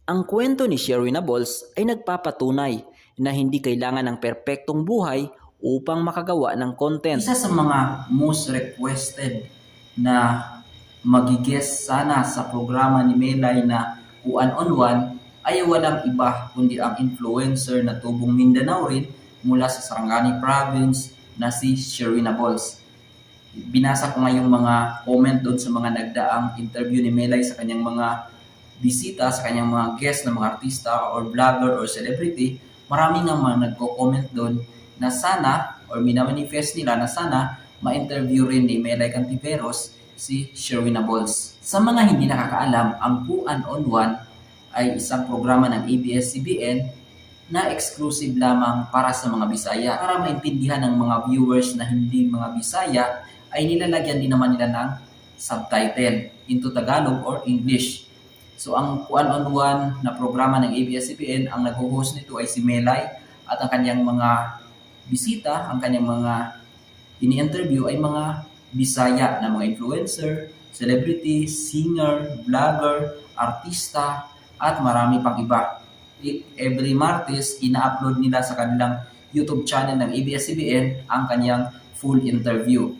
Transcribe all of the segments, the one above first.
Ang kwento ni Sherwin Abolls ay nagpapatunay na hindi kailangan ng perpektong buhay upang makagawa ng content. Isa sa mga most requested na magigest sana sa programa ni Melay na Uan on One ay walang iba kundi ang influencer na tubong Mindanao rin mula sa Sarangani Province na si Sherwin Abolls. Binasa ko nga yung mga comment doon sa mga nagdaang interview ni Melay sa kanyang mga bisita, sa kanyang mga guest na mga artista or vlogger or celebrity. Marami nga mga nagko-comment doon na sana or minamanifest nila na sana ma-interview rin ni Melay Cantiveros si Sherwin Abolls. Sa mga hindi nakakaalam, ang Uan on One ay isang programa ng ABS-CBN na exclusive lamang para sa mga Bisaya. Para maintindihan ng mga viewers na hindi mga Bisaya, ay nilalagyan din naman nila ng subtitle into Tagalog or English. So ang Uan on One na programa ng ABS-CBN, ang nag-host nito ay si Melay at ang kanyang mga bisita, ang kanyang mga ini-interview ay mga Bisaya na mga influencer, celebrity, singer, vlogger, artista at marami pang iba. Every Martes, ina-upload nila sa kanilang YouTube channel ng ABS-CBN ang kanyang full interview.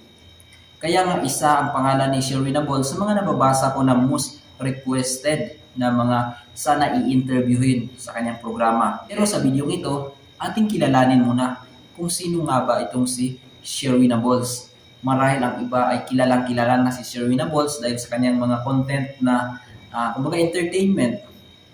Kaya nga isa ang pangalan ni Sherwin Abolls sa mga nababasa ko na most requested na mga sana i-interviewin sa kanyang programa. Pero sa video ito, ating kilalanin muna kung sino nga ba itong si Sherwin Abolls. Marahil ang iba ay kilalang-kilala na si Sherwin Abolls dahil sa kanyang mga content na kumbaga entertainment.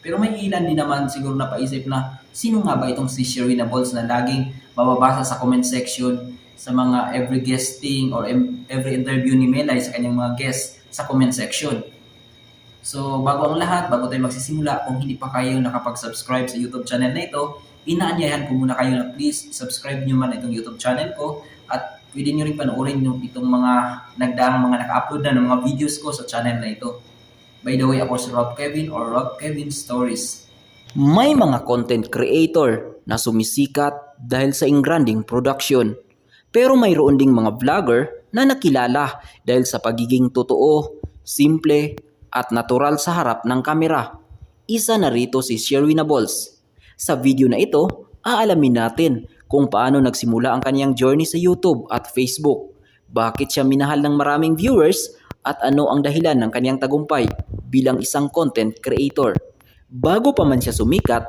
Pero may ilan din naman siguro napaisip na sino nga ba itong si Sherwin Abolls na laging mababasa sa comment section sa mga every guesting or every interview ni Melay sa kanyang mga guests sa comment section. So bago ang lahat, bago tayo magsisimula, kung hindi pa kayo nakapag-subscribe sa YouTube channel na ito, inaanyayahan ko muna kayo na please subscribe nyo man itong YouTube channel ko at pwede nyo rin panoorin itong mga nagdaang mga naka-upload na ng mga videos ko sa channel na ito. By the way, ako si Rob Kevin or Rob Kevin Stories. May mga content creator na sumisikat dahil sa ingranding production. Pero mayroon ding mga vlogger na nakilala dahil sa pagiging totoo, simple, at natural sa harap ng kamera. Isa na rito si Sherwin Abolls. Sa video na ito, aalamin natin kung paano nagsimula ang kanyang journey sa YouTube at Facebook, bakit siya minahal ng maraming viewers, at ano ang dahilan ng kanyang tagumpay bilang isang content creator. Bago pa man siya sumikat,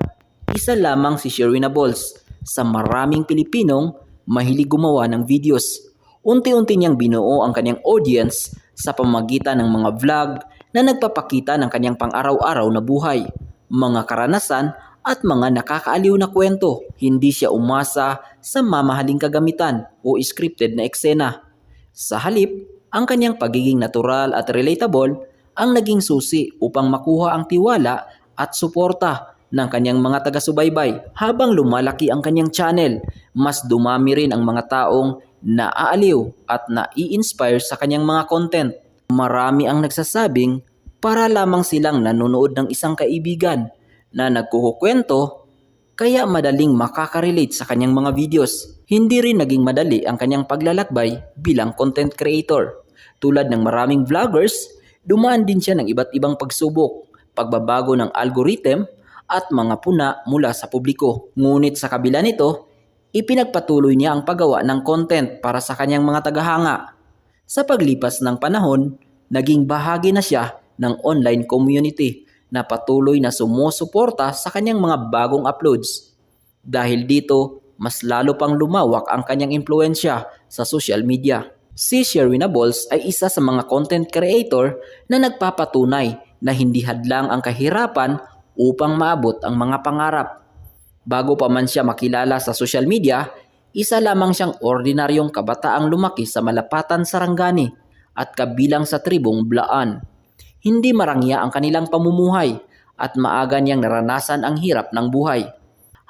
isa lamang si Sherwin Abolls sa maraming Pilipinong mahilig gumawa ng videos. Unti-unti niyang binuo ang kanyang audience sa pamamagitan ng mga vlog na nagpapakita ng kanyang pang-araw-araw na buhay, mga karanasan at mga nakakaaliw na kwento. Hindi siya umasa sa mamahaling kagamitan o scripted na eksena. Sa halip, ang kanyang pagiging natural at relatable ang naging susi upang makuha ang tiwala at suporta ng kanyang mga taga-subaybay. Habang lumalaki ang kanyang channel, mas dumami rin ang mga taong naaaliw at nai-inspire sa kanyang mga content. Marami ang nagsasabing para lamang silang nanonood ng isang kaibigan na nagkukukwento, kaya madaling makaka-relate sa kanyang mga videos. Hindi rin naging madali ang kanyang paglalakbay bilang content creator. Tulad ng maraming vloggers, dumaan din siya ng iba't ibang pagsubok, pagbabago ng algorithm at mga puna mula sa publiko. Ngunit sa kabila nito, ipinagpatuloy niya ang paggawa ng content para sa kanyang mga tagahanga. Sa paglipas ng panahon, naging bahagi na siya ng online community na patuloy na sumusuporta sa kanyang mga bagong uploads. Dahil dito, mas lalo pang lumawak ang kanyang impluensya sa social media. Si Sherwin Abolls ay isa sa mga content creator na nagpapatunay na hindi hadlang ang kahirapan upang maabot ang mga pangarap. Bago pa man siya makilala sa social media, isa lamang siyang ordinaryong kabataang lumaki sa Malapatan, Sarangani at kabilang sa tribong Blaan. Hindi marangya ang kanilang pamumuhay at maaga niyang naranasan ang hirap ng buhay.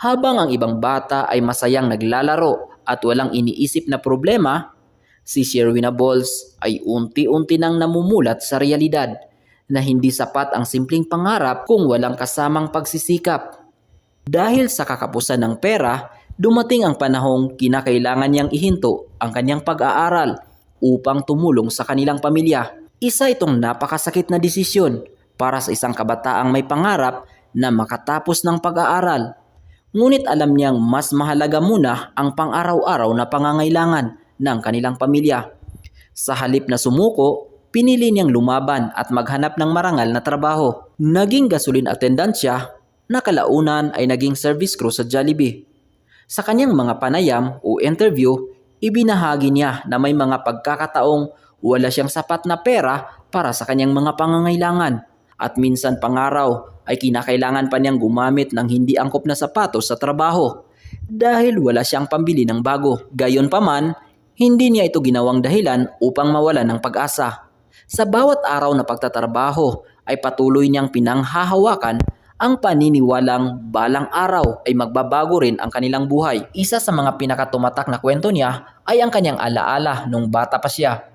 Habang ang ibang bata ay masayang naglalaro at walang iniisip na problema, si Sherwin Abolls ay unti-unti nang namumulat sa realidad na hindi sapat ang simpleng pangarap kung walang kasamang pagsisikap. Dahil sa kakapusan ng pera, dumating ang panahong kinakailangan niyang ihinto ang kanyang pag-aaral upang tumulong sa kanilang pamilya. Isa itong napakasakit na desisyon para sa isang kabataang may pangarap na makatapos ng pag-aaral. Ngunit alam niyang mas mahalaga muna ang pang-araw-araw na pangangailangan ng kanilang pamilya. Sa halip na sumuko, pinili niyang lumaban at maghanap ng marangal na trabaho. Naging gasoline attendant siya, na kalaunan ay naging service crew sa Jollibee. Sa kanyang mga panayam o interview, ibinahagi niya na may mga pagkakataong wala siyang sapat na pera para sa kanyang mga pangangailangan at minsan pangaraw ay kinakailangan pa niyang gumamit ng hindi angkop na sapatos sa trabaho dahil wala siyang pambili ng bago. Gayunpaman, hindi niya ito ginawang dahilan upang mawalan ng pag-asa. Sa bawat araw na pagtatrabaho ay patuloy niyang pinanghahawakan ang paniniwalang balang araw ay magbabago rin ang kanilang buhay. Isa sa mga pinakatumatak na kwento niya ay ang kanyang alaala nung bata pa siya.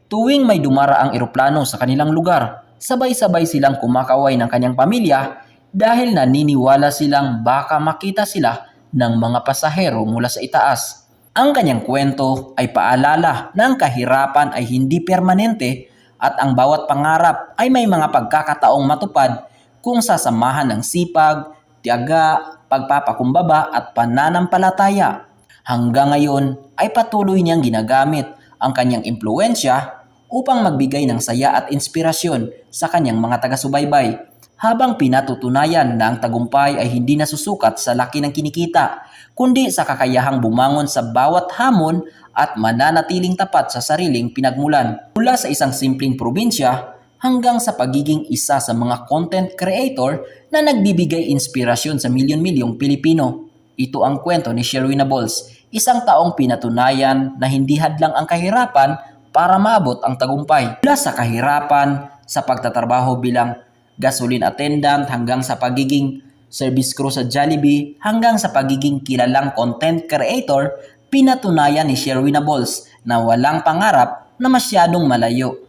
Tuwing may dumaraang eroplano sa kanilang lugar, sabay-sabay silang kumakaway ng kanyang pamilya dahil naniniwala silang baka makita sila ng mga pasahero mula sa itaas. Ang kanyang kwento ay paalala na ang kahirapan ay hindi permanente at ang bawat pangarap ay may mga pagkakataong matupad kung sasamahan ng sipag, tiyaga, pagpapakumbaba at pananampalataya. Hanggang ngayon ay patuloy niyang ginagamit ang kanyang impluwensya upang magbigay ng saya at inspirasyon sa kanyang mga taga-subaybay habang pinatutunayan na ang tagumpay ay hindi nasusukat sa laki ng kinikita kundi sa kakayahang bumangon sa bawat hamon at mananatiling tapat sa sariling pinagmulan. Mula sa isang simpleng probinsya hanggang sa pagiging isa sa mga content creator na nagbibigay inspirasyon sa milyon-milyong Pilipino. Ito ang kwento ni Sherwin Abolls, isang taong pinatunayan na hindi hadlang ang kahirapan para maabot ang tagumpay. Mula sa kahirapan, sa pagtatrabaho bilang gasoline attendant hanggang sa pagiging service crew sa Jollibee hanggang sa pagiging kilalang content creator, pinatunayan ni Sherwin Abolls na walang pangarap na masyadong malayo.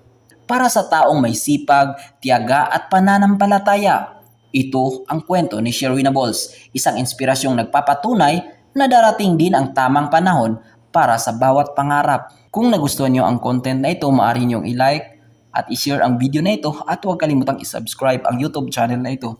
Para sa taong may sipag, tiyaga at pananampalataya. Ito ang kwento ni Sherwin Abolls, isang inspirasyong nagpapatunay na darating din ang tamang panahon para sa bawat pangarap. Kung nagustuhan niyo ang content na ito, maaari niyong i-like at i-share ang video na ito at huwag kalimutang i-subscribe ang YouTube channel na ito.